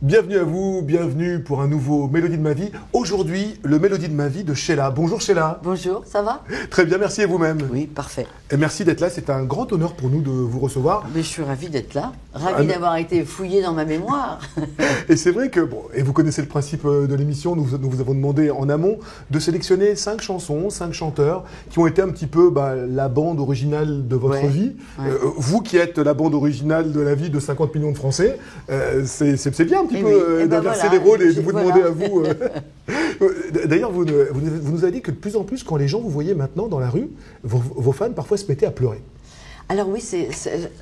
Bienvenue à vous, bienvenue pour un nouveau Mélodie de ma vie. Aujourd'hui, le Mélodie de ma vie de Sheila. Bonjour Sheila. Bonjour, ça va? Très bien, merci et vous-même. Oui, parfait. Et merci d'être là, c'est un grand honneur pour nous de vous recevoir. Mais je suis ravie d'être là, ravie d'avoir été fouillée dans ma mémoire. Et c'est vrai que, bon, et vous connaissez le principe de l'émission, nous vous avons demandé en amont de sélectionner 5 chansons, 5 chanteurs qui ont été un petit peu la bande originale de votre vie. Ouais. Vous qui êtes la bande originale de la vie de 50 millions de Français, c'est bien un petit peu d'inverser les rôles et de vous demander à vous. D'ailleurs, vous nous avez dit que de plus en plus, quand les gens vous voyaient maintenant dans la rue, vos fans parfois se mettaient à pleurer. Alors oui,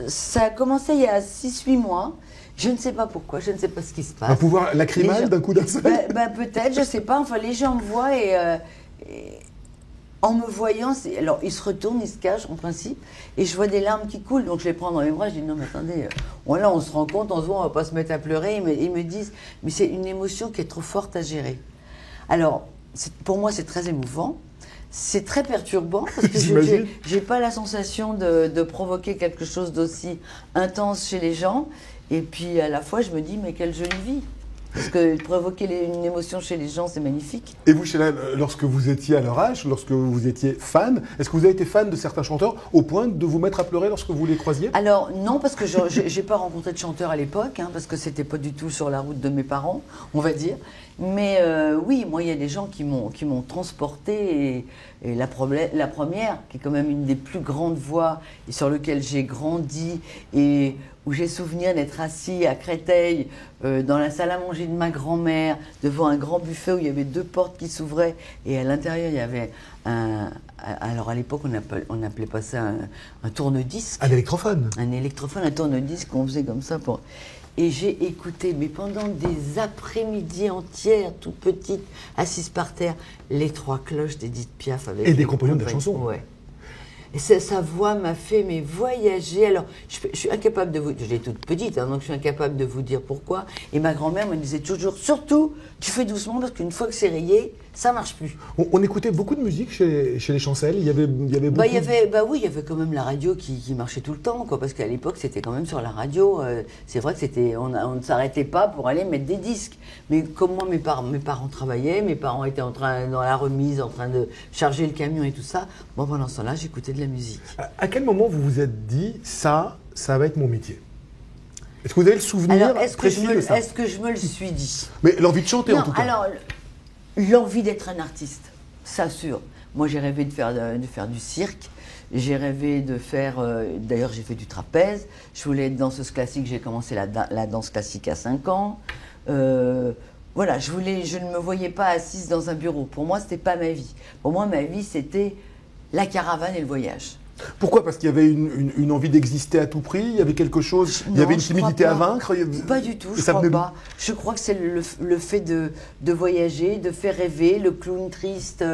ça a commencé il y a 6-8 mois. Je ne sais pas pourquoi, je ne sais pas ce qui se passe. Un pouvoir lacrymal d'un coup d'un seul. Peut-être, je ne sais pas. Enfin, les gens me voient et en me voyant, alors ils se retournent, ils se cachent en principe, et je vois des larmes qui coulent, donc je les prends dans les bras, je dis non mais attendez, voilà, on se rend compte, on se voit, on va pas se mettre à pleurer, ils me disent, mais c'est une émotion qui est trop forte à gérer. Alors, pour moi c'est très émouvant, c'est très perturbant, parce que je n'ai pas la sensation de provoquer quelque chose d'aussi intense chez les gens, et puis à la fois je me dis, mais quelle jolie vie! Parce que provoquer une émotion chez les gens, c'est magnifique. Et vous, Sheila, lorsque vous étiez à leur âge, lorsque vous étiez fan, est-ce que vous avez été fan de certains chanteurs au point de vous mettre à pleurer lorsque vous les croisiez? Alors non, parce que je n'ai pas rencontré de chanteurs à l'époque, parce que c'était pas du tout sur la route de mes parents, on va dire. Mais oui, moi, il y a des gens qui m'ont transporté et la première, qui est quand même une des plus grandes voix et sur laquelle j'ai grandi et où j'ai souvenir d'être assis à Créteil dans la salle à manger de ma grand-mère devant un grand buffet où il y avait 2 portes qui s'ouvraient et à l'intérieur il y avait alors à l'époque on appelait pas ça un tourne-disque. Un électrophone. Un électrophone, un tourne-disque qu'on faisait comme ça pour... Et j'ai écouté, mais pendant des après-midi entières, toutes petites, assises par terre, les 3 cloches d'Edith Piaf. Et des compagnons de la chanson. Ouais. Et sa voix m'a fait voyager. Alors, je suis incapable de vous... J'étais toute petite, donc je suis incapable de vous dire pourquoi. Et ma grand-mère me disait toujours, surtout, tu fais doucement, parce qu'une fois que c'est rayé, ça ne marche plus. On écoutait beaucoup de musique chez les Chancel. Il y avait beaucoup... Oui, il y avait quand même la radio qui marchait tout le temps, quoi, parce qu'à l'époque, c'était quand même sur la radio. C'est vrai que on ne s'arrêtait pas pour aller mettre des disques. Mais comme moi, mes parents travaillaient, mes parents étaient dans la remise, en train de charger le camion et tout ça. Bon, pendant ce temps-là, j'écoutais de la musique. À quel moment vous vous êtes dit, ça va être mon métier? Est-ce que vous avez le souvenir précis de ça? Est-ce que je me le suis dit? Mais l'envie de chanter, en tout cas. Alors, l'envie d'être un artiste, ça sûr. Moi, j'ai rêvé de faire du cirque. J'ai rêvé de faire... D'ailleurs, j'ai fait du trapèze. Je voulais être danseuse classique. J'ai commencé la danse classique à 5 ans. Voilà, je ne me voyais pas assise dans un bureau. Pour moi, ce n'était pas ma vie. Pour moi, ma vie, c'était la caravane et le voyage. Pourquoi? Parce qu'il y avait une envie d'exister à tout prix? Il y avait quelque chose? Il y avait une timidité à vaincre? Pas du tout, je crois pas. Je crois que c'est le fait de voyager, de faire rêver, le clown triste.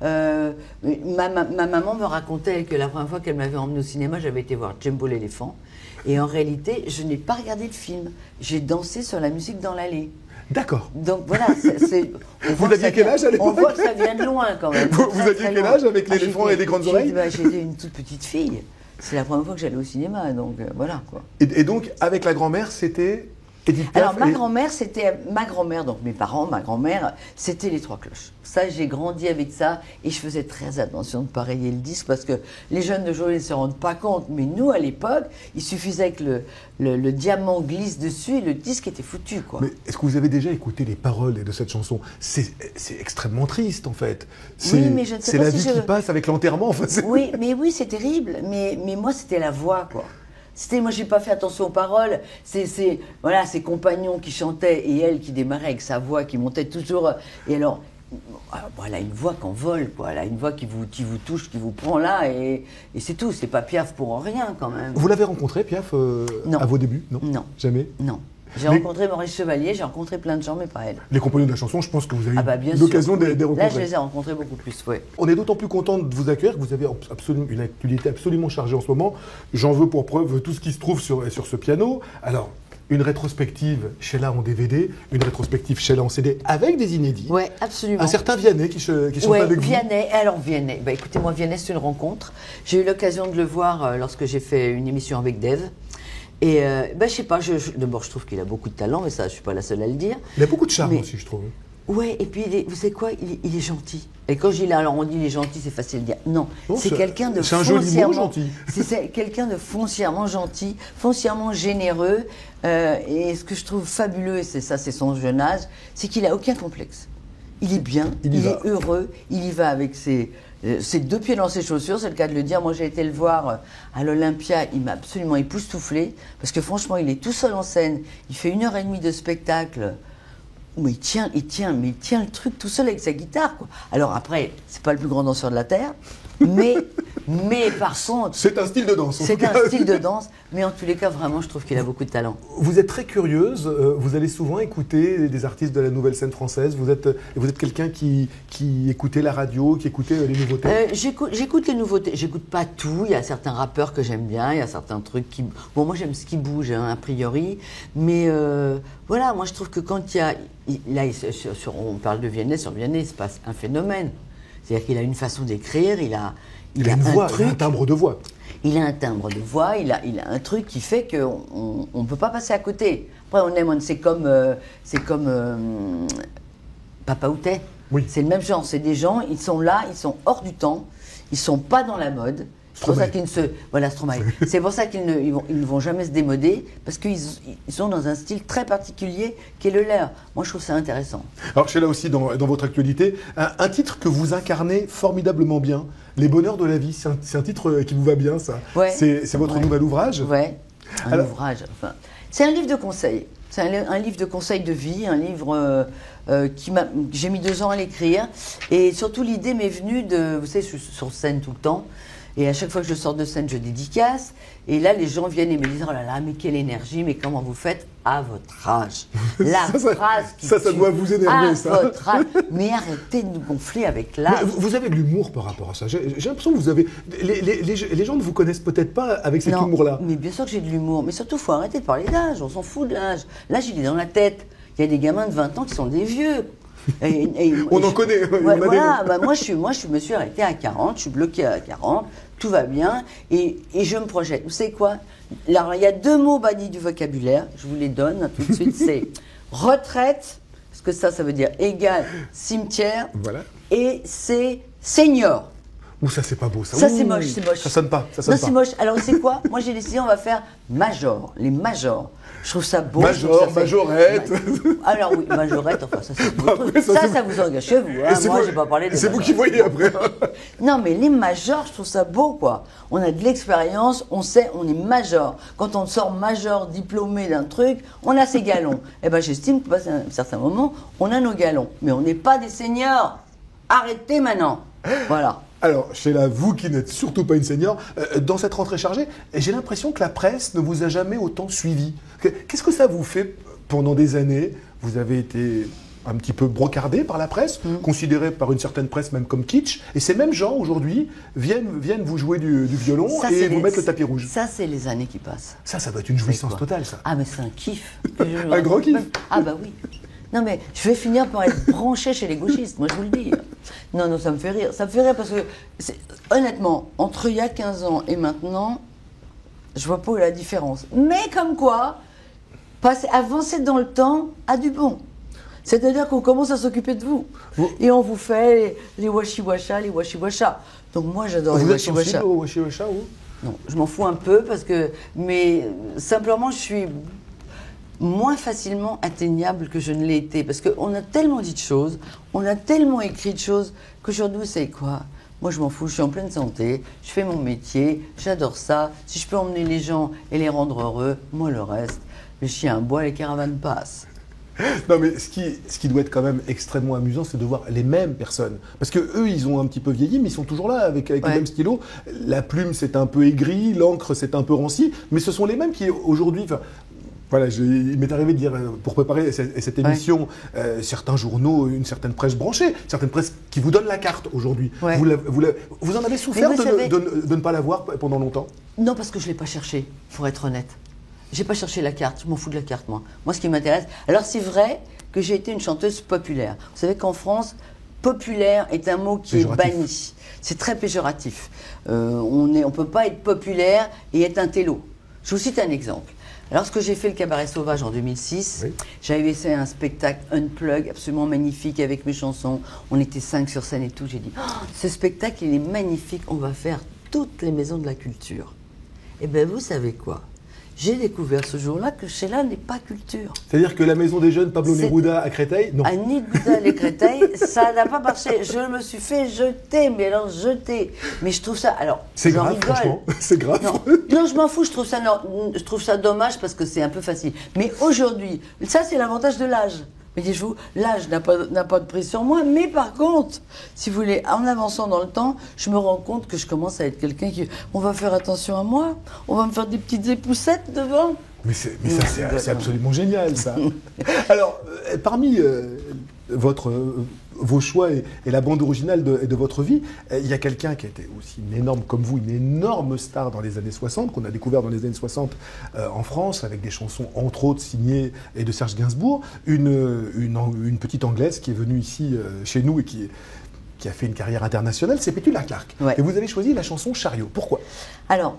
Ma maman me racontait que la première fois qu'elle m'avait emmenée au cinéma, j'avais été voir Jumbo l'éléphant. Et en réalité, je n'ai pas regardé le film. J'ai dansé sur la musique dans l'allée. D'accord. Donc voilà, vous aviez quel âge à l'époque? On voit que ça vient de loin quand même. Vous aviez quel âge avec l'éléphant et les grandes oreilles? J'étais une toute petite fille. C'est la première fois que j'allais au cinéma, donc voilà quoi. Et donc, avec la grand-mère, c'était Edith Piaf? Alors ma grand-mère, donc mes parents, ma grand-mère, c'était les 3 cloches. Ça, j'ai grandi avec ça et je faisais très attention de ne pas rayer le disque parce que les jeunes d'aujourd'hui ne se rendent pas compte. Mais nous, à l'époque, il suffisait que le diamant glisse dessus et le disque était foutu, quoi. Mais est-ce que vous avez déjà écouté les paroles de cette chanson? C'est extrêmement triste, en fait. Oui, mais je ne sais c'est pas la si vie qui passe avec l'enterrement. Enfin, oui, c'est terrible. Mais moi, c'était la voix, quoi. Moi, j'ai pas fait attention aux paroles. C'est ses compagnons qui chantaient et elle qui démarrait avec sa voix qui montait toujours. Et alors, elle a une voix qu'en vole, quoi. Elle a une voix qui vous touche, qui vous prend là, et c'est tout. C'est pas Piaf pour rien, quand même. Vous l'avez rencontré, Piaf, à vos débuts? Non. Jamais? Non. J'ai rencontré Maurice Chevalier, j'ai rencontré plein de gens, mais pas elle. Les compagnons de la chanson, je pense que vous avez eu l'occasion de les rencontrer. Là, je les ai rencontrés beaucoup plus, oui. On est d'autant plus content de vous accueillir que vous avez une actualité absolument chargée en ce moment. J'en veux pour preuve tout ce qui se trouve sur ce piano. Alors, une rétrospective Sheila en DVD, une rétrospective Sheila en CD avec des inédits. Oui, absolument. Un certain Vianney qui chante avec vous. Vianney, écoutez, moi, Vianney, c'est une rencontre. J'ai eu l'occasion de le voir lorsque j'ai fait une émission avec Dave. Et je sais pas, d'abord je trouve qu'il a beaucoup de talent, mais ça je suis pas la seule à le dire. Il a beaucoup de charme aussi, je trouve. Ouais, et puis vous savez quoi, il est gentil. Et quand je dis là, alors on dit il est gentil, c'est facile de dire. Non, c'est quelqu'un de c'est un joli mot, gentil. C'est quelqu'un de foncièrement gentil, foncièrement généreux. Et ce que je trouve fabuleux, et c'est son jeune âge, c'est qu'il a aucun complexe. Il est bien, il est heureux, il y va avec ses 2 pieds dans ses chaussures, c'est le cas de le dire. Moi, j'ai été le voir à l'Olympia, il m'a absolument époustouflé, parce que franchement, il est tout seul en scène, il fait 1h30 de spectacle, où il tient le truc tout seul avec sa guitare, quoi. Alors après, c'est pas le plus grand danseur de la Terre, mais par contre... C'est un style de danse. C'est un style de danse, mais en tous les cas, vraiment, je trouve qu'il a beaucoup de talent. Vous êtes très curieuse, vous allez souvent écouter des artistes de la nouvelle scène française. Vous êtes quelqu'un qui écoutait la radio, qui écoutait les nouveautés. J'écoute les nouveautés, j'écoute pas tout. Il y a certains rappeurs que j'aime bien, il y a certains trucs qui... Bon, moi, j'aime ce qui bouge, hein, a priori, mais voilà, moi, je trouve que quand il y a... Là, on parle de Vianney, sur Vianney, il se passe un phénomène. C'est-à-dire qu'il a une façon d'écrire, il a une voix, il a un timbre de voix. Il a un timbre de voix, il a un truc qui fait qu'on ne peut pas passer à côté. Après, on aime, c'est comme Papa Outet. Oui. C'est le même genre, c'est des gens, ils sont là, ils sont hors du temps, ils ne sont pas dans la mode. C'est pour ça qu'ils Stromae. C'est pour ça qu'ils ne vont jamais se démoder, parce qu'ils sont dans un style très particulier qui est le leur. Moi, je trouve ça intéressant. Alors, chez là aussi, dans votre actualité, un titre que vous incarnez formidablement bien, Les Bonheurs de la vie. C'est un titre qui vous va bien, ça. Ouais. C'est votre nouvel ouvrage. Oui, ouvrage. Enfin, c'est un livre de conseils. C'est un livre de conseils de vie, un livre j'ai mis 2 ans à l'écrire. Et surtout, l'idée m'est venue de... Vous savez, je suis sur scène tout le temps. Et à chaque fois que je sors de scène, je dédicace. Et là, les gens viennent et me disent « Oh là là, mais quelle énergie, mais comment vous faites à votre âge ?» La phrase qui ça doit vous énerver, à ça. votre âge. Mais arrêtez de nous gonfler avec l'âge. Vous avez de l'humour par rapport à ça. J'ai l'impression que vous avez... Les gens ne vous connaissent peut-être pas avec cet humour-là. Mais bien sûr que j'ai de l'humour. Mais surtout, il faut arrêter de parler d'âge. On s'en fout de l'âge. L'âge, il est dans la tête. Il y a des gamins de 20 ans qui sont des vieux. On en connaît. Ouais, voilà, moi je me suis arrêtée à 40, je suis bloquée à 40, tout va bien, et je me projette. Vous savez quoi? Alors, il y a 2 mots bannis du vocabulaire, je vous les donne hein, tout de suite, c'est retraite, parce que ça veut dire égal cimetière, voilà. Et c'est senior. Ouh, ça c'est pas beau, ça. Ça c'est moche, c'est moche. Ça sonne pas, c'est moche. Alors c'est quoi? Moi j'ai décidé, on va faire major, les majors. Je trouve ça beau. Majorette. Alors oui, majorette, enfin ça c'est votre truc. Ça vous engage chez vous. Hein. Moi j'ai pas parlé de c'est vous qui voyez après. Non mais les majors, je trouve ça beau quoi. On a de l'expérience, on sait, on est major. Quand on sort major, diplômé d'un truc, on a ses galons. Eh ben j'estime que passé un certain moment, on a nos galons. Mais on n'est pas des seniors. Arrêtez maintenant. Voilà. Alors, Sheila, vous qui n'êtes surtout pas une senior, dans cette rentrée chargée, j'ai l'impression que la presse ne vous a jamais autant suivi. Qu'est-ce que ça vous fait pendant des années? Vous avez été un petit peu brocardé par la presse, considéré par une certaine presse même comme kitsch, et ces mêmes gens aujourd'hui viennent vous jouer du violon et vous mettre le tapis rouge. Ça, c'est les années qui passent. Ça doit être une jouissance totale, ça. Ah, mais c'est un kiff. Un gros kiff. Ah bah oui. Non mais je vais finir par être branché chez les gauchistes, moi je vous le dis. Non, ça me fait rire. Ça me fait rire parce que, honnêtement, entre il y a 15 ans et maintenant, je vois pas où est la différence. Mais comme quoi, avancer dans le temps a du bon. C'est-à-dire qu'on commence à s'occuper de vous. Et on vous fait les washi-washa, les washi-washa. Donc moi j'adore les washi-washa. Vous êtes sensible aux washi-washa ou? Non, je m'en fous un peu parce que... Mais simplement, je suis... moins facilement atteignable que je ne l'ai été. Parce qu'on a tellement dit de choses, on a tellement écrit de choses, qu'aujourd'hui, vous savez quoi? Moi, je m'en fous, je suis en pleine santé, je fais mon métier, j'adore ça. Si je peux emmener les gens et les rendre heureux, moi, le reste, le chien aboie, les caravanes passent. Non, mais ce qui doit être quand même extrêmement amusant, c'est de voir les mêmes personnes. Parce qu'eux, ils ont un petit peu vieilli, mais ils sont toujours là, avec le même stylo. La plume, c'est un peu aigri, l'encre, c'est un peu ranci, mais ce sont les mêmes qui, aujourd'hui... Voilà, il m'est arrivé de dire, pour préparer cette émission, certains journaux, une certaine presse branchée, certaines presses qui vous donnent la carte aujourd'hui. Ouais. Vous en avez souffert de ne pas l'avoir pendant longtemps? Non, parce que je ne l'ai pas cherché, pour être honnête. Je n'ai pas cherché la carte, je m'en fous de la carte, moi. Moi, ce qui m'intéresse... Alors, c'est vrai que j'ai été une chanteuse populaire. Vous savez qu'en France, populaire est un mot qui est banni. C'est très péjoratif. On ne peut pas être populaire et être un télo. Je vous cite un exemple. Lorsque j'ai fait le Cabaret Sauvage en 2006, Oui. j'avais fait un spectacle unplug absolument magnifique avec mes chansons. On était 5 sur scène et tout. J'ai dit, oh, ce spectacle, il est magnifique. On va faire toutes les maisons de la culture. Et bien, vous savez quoi? J'ai découvert ce jour-là que Sheila n'est pas culture. C'est-à-dire que la maison des jeunes Pablo C'est- Neruda à Créteil, non. À Neruda les Créteil, ça n'a pas marché. Je me suis fait jeter, mais alors jeter. Mais je trouve ça. Alors, C'est j'en grave, rigole. franchement. C'est grave. Non, non, je m'en fous, je trouve ça dommage parce que c'est un peu facile. Mais aujourd'hui, ça c'est l'avantage de l'âge. Mais dites-vous, l'âge n'a pas de prise sur moi, mais par contre, si vous voulez, en avançant dans le temps, je me rends compte que je commence à être quelqu'un qui... On va faire attention à moi, on va me faire des petites époussettes devant. Mais ça, c'est absolument génial, ça. Alors, parmi vos choix et la bande originale de votre vie, il y a quelqu'un qui a été aussi une énorme, comme vous, une énorme star dans les années 60, qu'on a découvert dans les années 60 en France, avec des chansons, entre autres, signées et de Serge Gainsbourg, une petite Anglaise qui est venue ici, chez nous, et qui a fait une carrière internationale, c'est Petula Clark. Ouais. Et vous avez choisi la chanson Chariot. Pourquoi? Alors,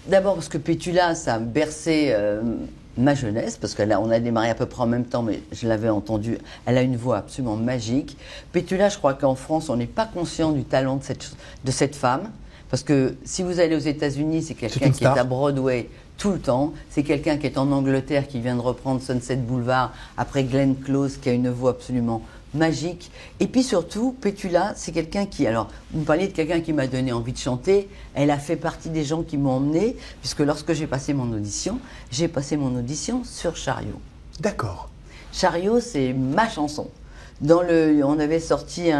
d'abord parce que Petula, ça a bercé ma jeunesse, parce qu'on a démarré à peu près en même temps, mais je l'avais entendue. Elle a une voix absolument magique. Petula, je crois qu'en France, on n'est pas conscient du talent de cette femme, parce que si vous allez aux États-Unis, c'est quelqu'un qui est à Broadway tout le temps. C'est quelqu'un qui est en Angleterre, qui vient de reprendre Sunset Boulevard après Glenn Close, qui a une voix absolument magique. Et puis surtout, Petula, c'est quelqu'un qui... Alors, vous me parliez de quelqu'un qui m'a donné envie de chanter. Elle a fait partie des gens qui m'ont emmené, puisque lorsque j'ai passé mon audition sur Chariot. D'accord. Chariot, c'est ma chanson. On avait sorti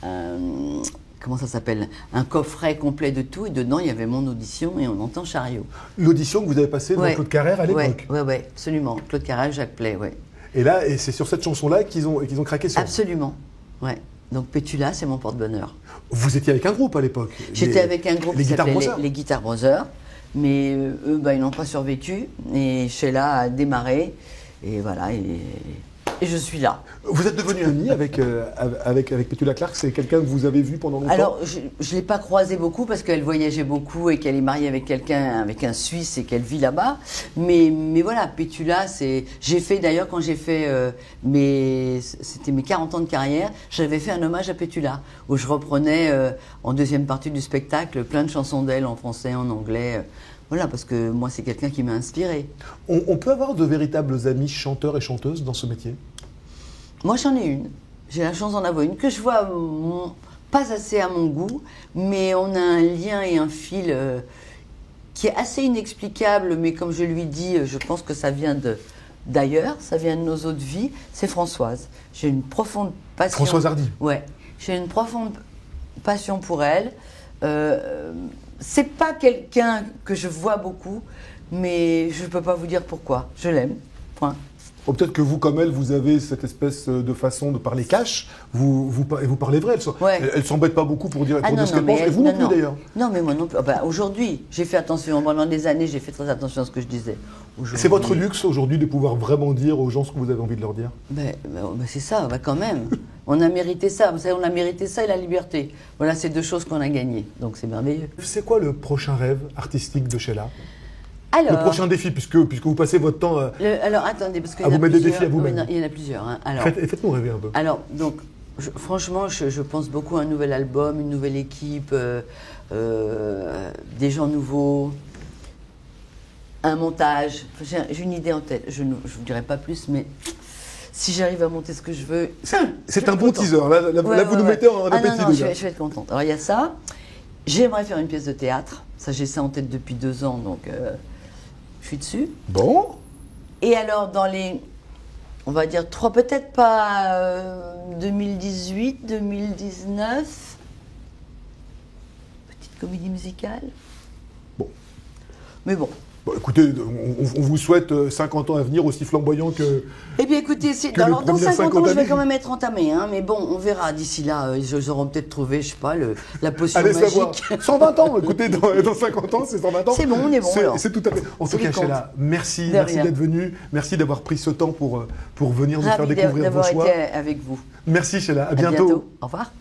comment ça s'appelle? Un coffret complet de tout, et dedans, il y avait mon audition, et on entend Chariot. L'audition que vous avez passée dans Claude Carrère à l'époque. Oui, absolument. Claude Carrère, Jacques Play, oui. Et là, et c'est sur cette chanson-là qu'ils ont craqué sur. Absolument, ouais. Donc Petula, c'est mon porte-bonheur. Vous étiez avec un groupe à l'époque. J'étais avec un groupe qui s'appelait les Guitar Brothers, mais eux, ils n'ont pas survécu. Et Sheila a démarré, et voilà, et je suis là. Vous êtes devenu ami avec Petula Clark? C'est quelqu'un que vous avez vu pendant longtemps? Alors, je ne l'ai pas croisée beaucoup parce qu'elle voyageait beaucoup et qu'elle est mariée avec un Suisse et qu'elle vit là-bas. Mais voilà, Petula, j'ai fait d'ailleurs, quand j'ai fait c'était mes 40 ans de carrière, j'avais fait un hommage à Petula, où je reprenais en deuxième partie du spectacle plein de chansons d'elle en français, en anglais. Voilà, parce que moi, c'est quelqu'un qui m'a inspirée. On peut avoir de véritables amis chanteurs et chanteuses dans ce métier? Moi, j'en ai une. J'ai la chance d'en avoir une que je vois pas assez à mon goût, mais on a un lien et un fil qui est assez inexplicable, mais comme je lui dis, je pense que ça vient d'ailleurs, ça vient de nos autres vies, c'est Françoise. J'ai une profonde passion... Françoise Hardy? Ouais. J'ai une profonde passion pour elle. C'est pas quelqu'un que je vois beaucoup, mais je ne peux pas vous dire pourquoi. Je l'aime. Point. Ou peut-être que vous, comme elle, vous avez cette espèce de façon de parler cash, vous parlez vrai. Elle ne s'embête pas beaucoup pour dire ce qu'elle pense, et vous non plus d'ailleurs. Non, mais moi non plus. Aujourd'hui, j'ai fait attention. Pendant des années, j'ai fait très attention à ce que je disais. C'est votre luxe aujourd'hui de pouvoir vraiment dire aux gens ce que vous avez envie de leur dire? C'est ça, quand même. On a mérité ça. Vous savez, on a mérité ça et la liberté. Voilà, c'est deux choses qu'on a gagnées. Donc c'est merveilleux. C'est quoi le prochain rêve artistique de Sheila? Alors, le prochain défi, puisque vous passez votre temps alors attendez, parce à vous mettre des défis à vous-même. Il y en a plusieurs. Hein. Faites-nous rêver un peu. Alors, donc, franchement, je pense beaucoup à un nouvel album, une nouvelle équipe, des gens nouveaux, un montage. J'ai une idée en tête. Je ne vous dirai pas plus, mais si j'arrive à monter ce que je veux... C'est un bon teaser. Là, vous nous mettez en appétit. Non, je vais être contente. Alors, il y a ça. J'aimerais faire une pièce de théâtre. Ça, j'ai ça en tête depuis 2 ans, donc je suis dessus. Bon. Et alors, dans les... On va dire 3, peut-être pas 2018, 2019. Petite comédie musicale. Bon. Mais bon. Bon, écoutez, on vous souhaite 50 ans à venir aussi flamboyants que... Eh bien, écoutez, dans 50 ans, je vais quand même être entamée. Hein, mais bon, on verra. D'ici là, ils auront peut-être trouvé, je sais pas, la potion magique. Savoir. 120 ans, écoutez, dans 50 ans, c'est 120 ans. C'est bon, on est bon. C'est tout à fait... En tout cas, Sheila, merci d'être venue. Merci d'avoir pris ce temps pour venir nous faire découvrir vos choix. D'avoir été avec vous. Merci, Sheila. À bientôt. Au revoir.